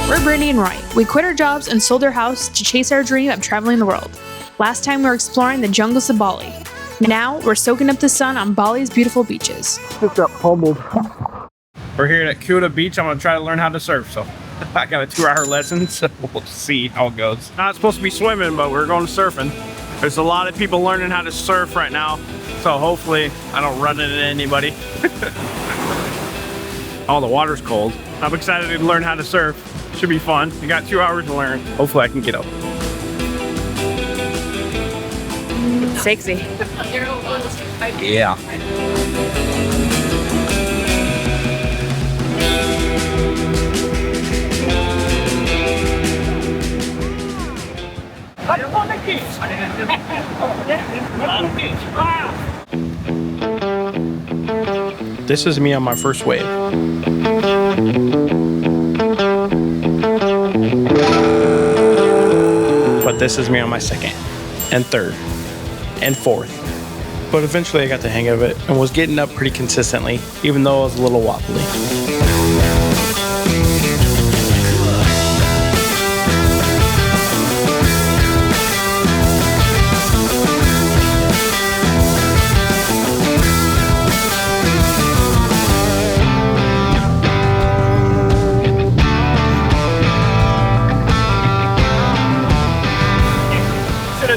We're Brandi and Roy. We quit our jobs and sold our house to chase our dream of traveling the world. Last time we were exploring the jungles of Bali. Now we're soaking up the sun on Bali's beautiful beaches. Just got pummeled. We're here at Kuta Beach. I'm gonna try to learn how to surf. So I got a 2-hour lesson, so we'll see how it goes. Not supposed to be swimming, but we're going surfing. There's a lot of people learning how to surf right now, so hopefully I don't run into anybody. Oh, the water's cold. I'm excited to learn how to surf. Should be fun. You got 2 hours to learn. Hopefully I can get up. Sexy. Yeah. This is me on my first wave. But this is me on my second and third and fourth. But eventually I got the hang of it and was getting up pretty consistently, even though I was a little wobbly.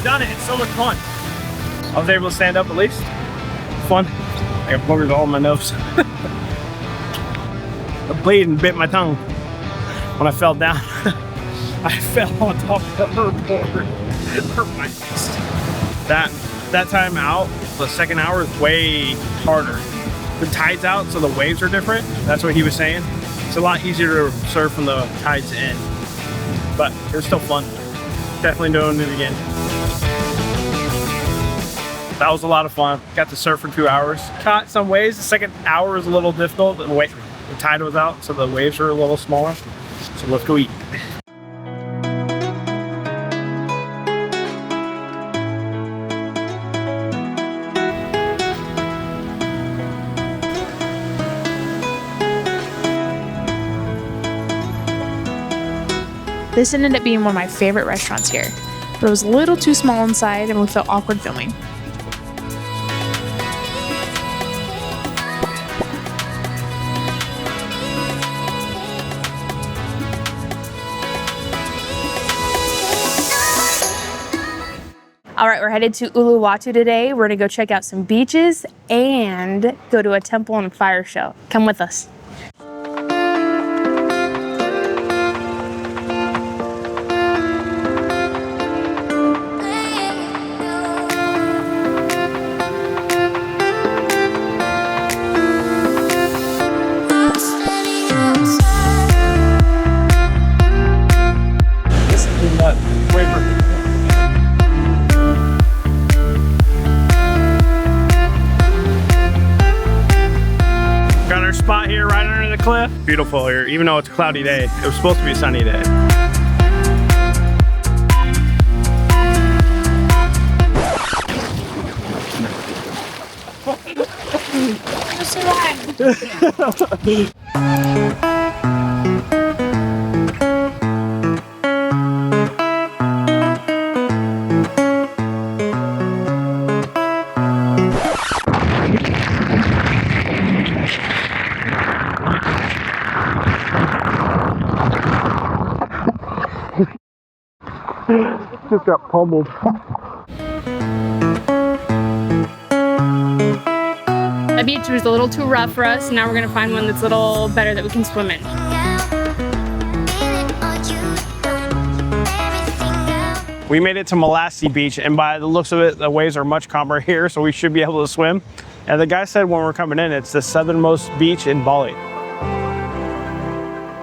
Done it. It's so much fun. I was able to stand up at least. Fun. I got boogers all in my nose. The bleeding bit my tongue when I fell down. I fell on top of the board. It hurt my face. That time out, the second hour is way harder. The tide's out, so the waves are different. That's what he was saying. It's a lot easier to surf when the tide's in, but it was still fun. Definitely doing it again. That was a lot of fun. Got to surf for 2 hours. Caught some waves. The second hour was a little difficult. The tide was out, so the waves were a little smaller. So let's go eat. This ended up being one of my favorite restaurants here, but it was a little too small inside and we felt awkward filming. All right, we're headed to Uluwatu today. We're gonna go check out some beaches and go to a temple and fire show. Come with us. Got our spot here right under the cliff. Beautiful here, even though it's a cloudy day. It was supposed to be a sunny day. Just got pummeled. The beach was a little too rough for us. Now we're gonna find one that's a little better that we can swim in. We made it to Melasti Beach, and by the looks of it, the waves are much calmer here, so we should be able to swim. And the guy said when we're coming in, it's the southernmost beach in Bali.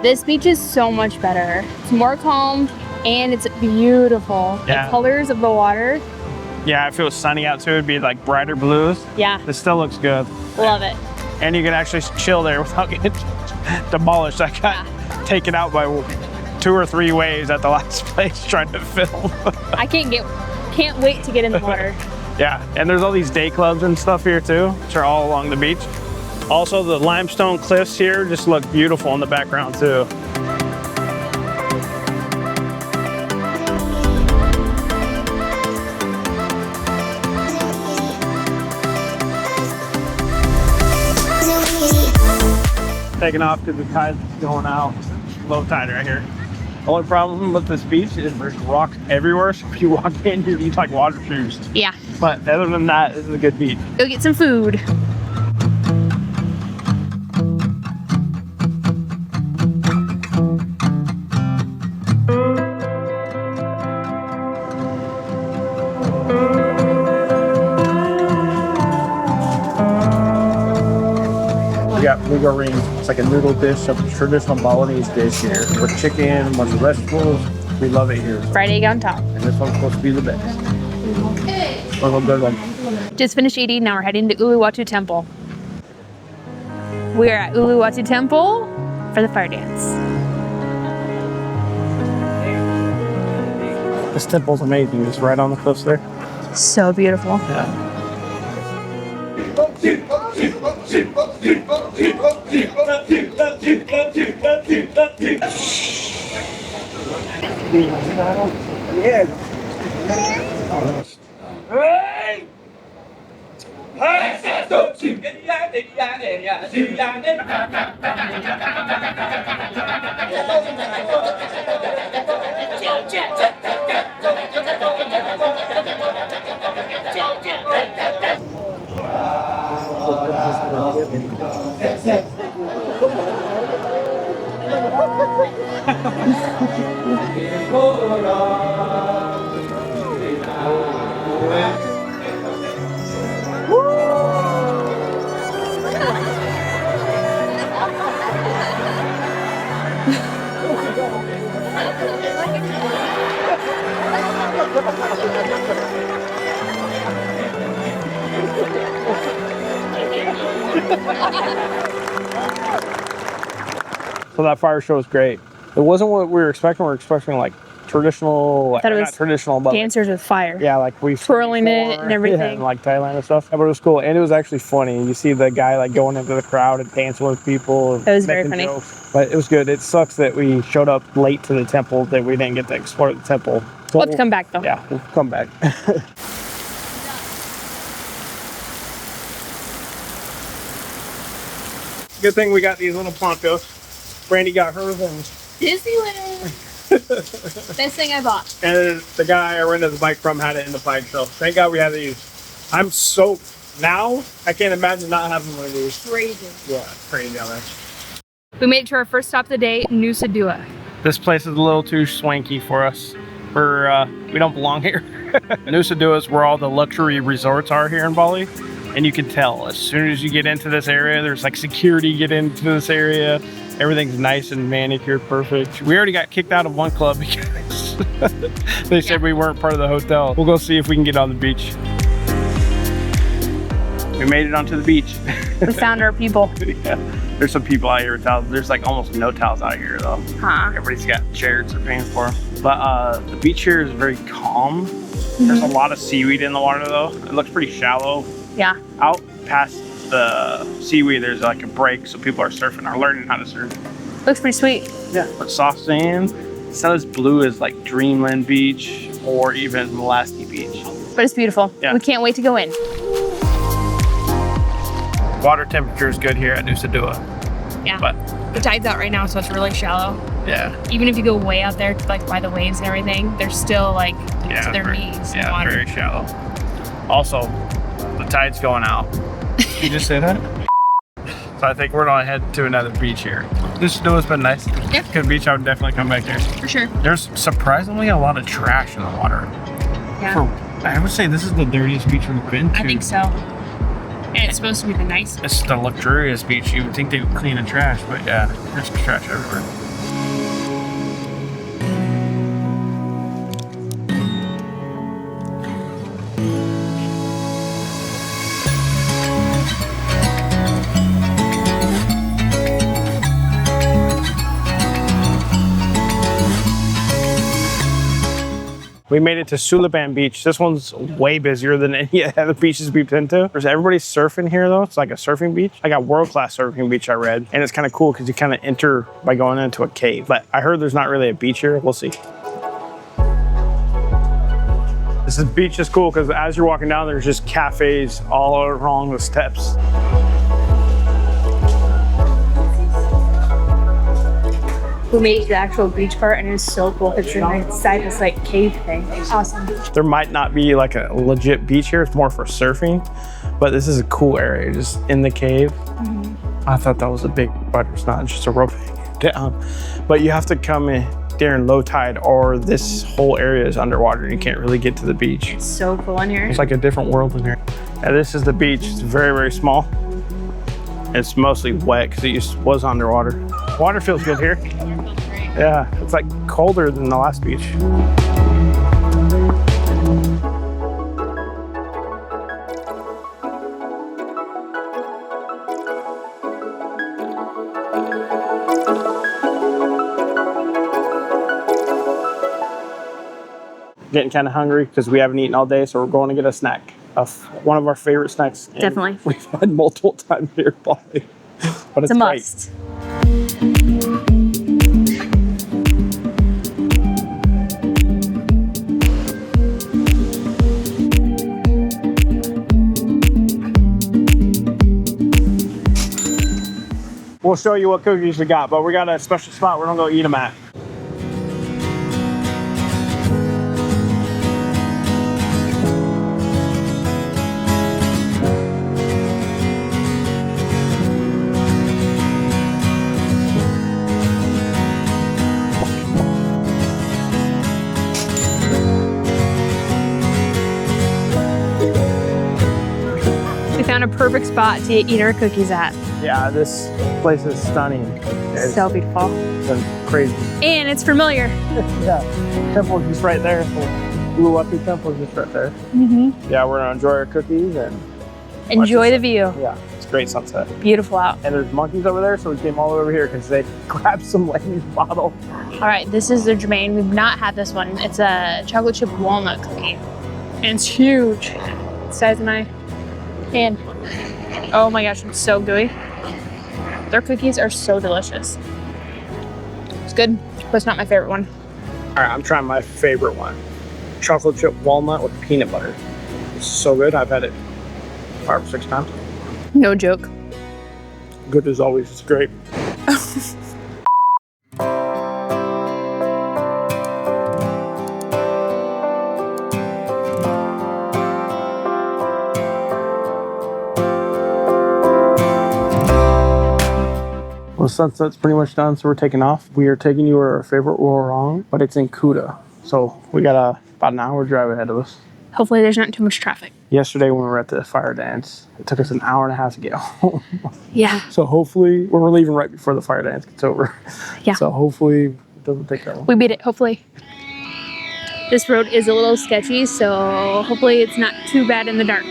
This beach is so much better. It's more calm and it's beautiful. Yeah. The colors of the water. Yeah, if it was sunny out too, it'd be like brighter blues. Yeah. This still looks good. Love it. And you can actually chill there without getting demolished. I got taken out by 2 or 3 waves at the last place trying to film. I can't wait to get in the water. Yeah, and there's all these day clubs and stuff here too, which are all along the beach. Also, the limestone cliffs here just look beautiful in the background too. taking off because the tide's going out. Low tide right here. The only problem with this beach is there's rocks everywhere, so if you walk in, you need like water shoes. Yeah. But other than that, this is a good beach. Go get some food. We got Lugo ring. It's like a noodle dish, a traditional Balinese dish here with chicken, a bunch of vegetables. We love it here. Fried egg on top. And this one's supposed to be the best. One good one. Just finished eating, now we're heading to Uluwatu Temple. We're at Uluwatu Temple for the fire dance. This temple's amazing. It's right on the cliffs there. So beautiful. Yeah. So that fire show was great. It wasn't what we were expecting. We were expecting like traditional, I thought it was not traditional, but dancers with fire. yeah, like we Twirling it and everything. yeah, and like Thailand and stuff. But it was cool, and it was actually funny. You see the guy like going into the crowd and dancing with people. And It was very making funny. jokes. But it was good. It sucks that we showed up late to the temple, that we didn't get to explore the temple. So We'll have to come back though. Yeah, we'll come back. Good thing we got these little ponchos. Brandi got hers, and Disneyland. Best thing I bought. the guy I rented the bike from had it in the bike, so thank God we had these. I'm soaked now. I can't imagine not having one of these. Crazy. Yeah, it's crazy down there. We made it to our first stop of the day, Nusa Dua. This place is a little too swanky for us. We don't belong here. Nusa Dua is where all the luxury resorts are here in Bali. And you can tell as soon as you get into this area, there's like security get into this area. Everything's nice and manicured, perfect. We already got kicked out of one club because they said we weren't part of the hotel. We'll go see if we can get on the beach. We made it onto the beach. We found our people. Yeah. There's some people out here with towels. There's like almost no towels out here though. Huh. Everybody's got chairs they're paying for. But the beach here is very calm. There's a lot of seaweed in the water though. It looks pretty shallow. Yeah. Out past the seaweed, there's like a break, so people are surfing or learning how to surf. Looks pretty sweet. Yeah. But soft sand. It's not as blue as like Dreamland Beach or even Melasti Beach. But it's beautiful. Yeah. We can't wait to go in. Water temperature is good here at Nusa Dua. Yeah. But the tide's out right now, so it's really shallow. yeah. Even if you go way out there, like by the waves and everything, they're still like to their knees in water. Very shallow. Also, the tide's going out. You just say that? So I think we're gonna head to another beach here. Nusa Dua's been nice. Yeah. Good beach. I would definitely come back here. For sure. There's surprisingly a lot of trash in the water. Yeah. I would say this is the dirtiest beach we've been to. I think so. And it's supposed to be the nicest. It's the luxurious beach. You would think they would clean the trash, but yeah, there's trash everywhere. We made it to Suliban Beach. This one's way busier than any other beaches we've been to. There's everybody surfing here though. It's like a surfing beach. Like a world-class surfing beach I read. And it's kind of cool because you kind of enter by going into a cave. But I heard there's not really a beach here. We'll see. This beach is cool because as you're walking down, there's just cafes all along the steps. who made the actual beach part, and it was so cool because it's inside this like cave thing. Awesome. There might not be like a legit beach here. It's more for surfing, but this is a cool area just in the cave. I thought that was a big, but it's not, just a rope down. But you have to come in during low tide or this whole area is underwater and you can't really get to the beach. It's so cool in here. It's like a different world in here. Yeah, this is the beach. It's very, very small. It's mostly wet because it was underwater. Water feels good here. Yeah, it's like colder than the last beach. Getting kind of hungry because we haven't eaten all day, so we're going to get a snack. One of our favorite snacks. Definitely. We've had multiple times here in Bali, but it's a great. must. We'll show you what cookies we got, but we got a special spot we're gonna go eat them at. We found a perfect spot to eat our cookies at. Yeah, this place is stunning. It's So beautiful. crazy. And it's familiar. Yeah, temple is just right there. Uluwatu Temple is just right there. Yeah, we're gonna enjoy our cookies and Enjoy the view. yeah, it's a great sunset. Beautiful out. And there's monkeys over there, so we came all over here because they grabbed some lady's bottle. All right, this is the Jermaine. We've not had this one. It's a chocolate chip walnut cookie. And it's huge. The size of my hand. Oh my gosh, it's so gooey. Their cookies are so delicious. It's good, but it's not my favorite one. All right, I'm trying my favorite one. Chocolate chip walnut with peanut butter. It's so good. I've had it 5 or 6 times. No joke. Good as always. It's great. Well, sunset's pretty much done, so we're taking off. We are taking you where our favorite wrong, but it's in Kuta. So we got about an hour drive ahead of us. Hopefully there's not too much traffic. Yesterday when we were at the fire dance, it took us an hour and a half to get home. Yeah. So hopefully, we're leaving right before the fire dance gets over. Yeah. So hopefully it doesn't take that long. We beat it, hopefully. This road is a little sketchy, so hopefully it's not too bad in the dark.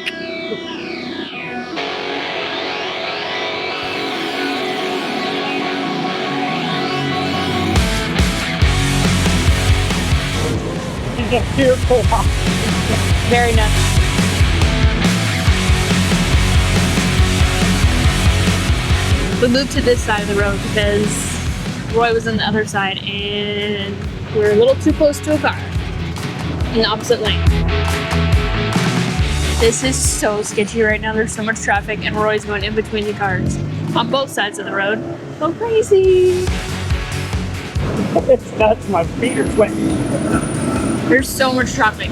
Very nice. We moved to this side of the road because Roy was on the other side and we were a little too close to a car in the opposite lane. This is so sketchy right now. There's so much traffic and Roy's going in between the cars on both sides of the road. So crazy. It's nuts. My feet are sweating. There's so much traffic.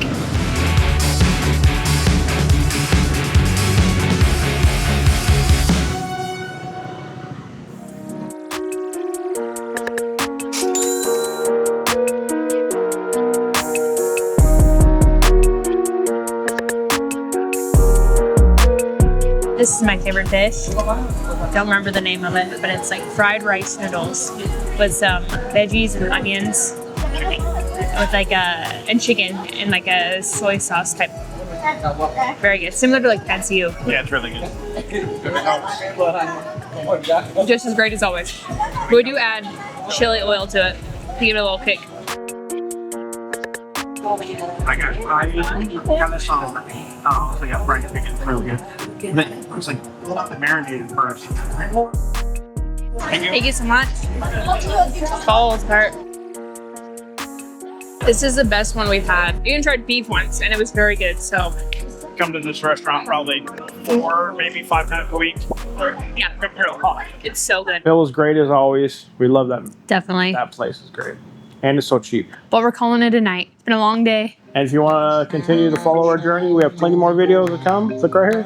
This is my favorite dish. Don't remember the name of it, but it's like fried rice noodles with some veggies and onions. With like and chicken and like a soy sauce type. Very good. Similar to like Fancy You. Yeah, it's really good. Just as great as always. We do add chili oil to it to give it a little kick. I got this on. I got fried chicken. It's really good. It's like marinated first. Thank you so much. Falls apart. This is the best one we've had. We even tried beef once and it was very good, so come to this restaurant probably 4, maybe 5 times a week. Yeah. Come here a lot. It's so good. It was great as always. We love that. Definitely. That place is great. And it's so cheap. But we're calling it a night. It's been a long day. And if you want to continue to follow our journey, we have plenty more videos to come. Click right here.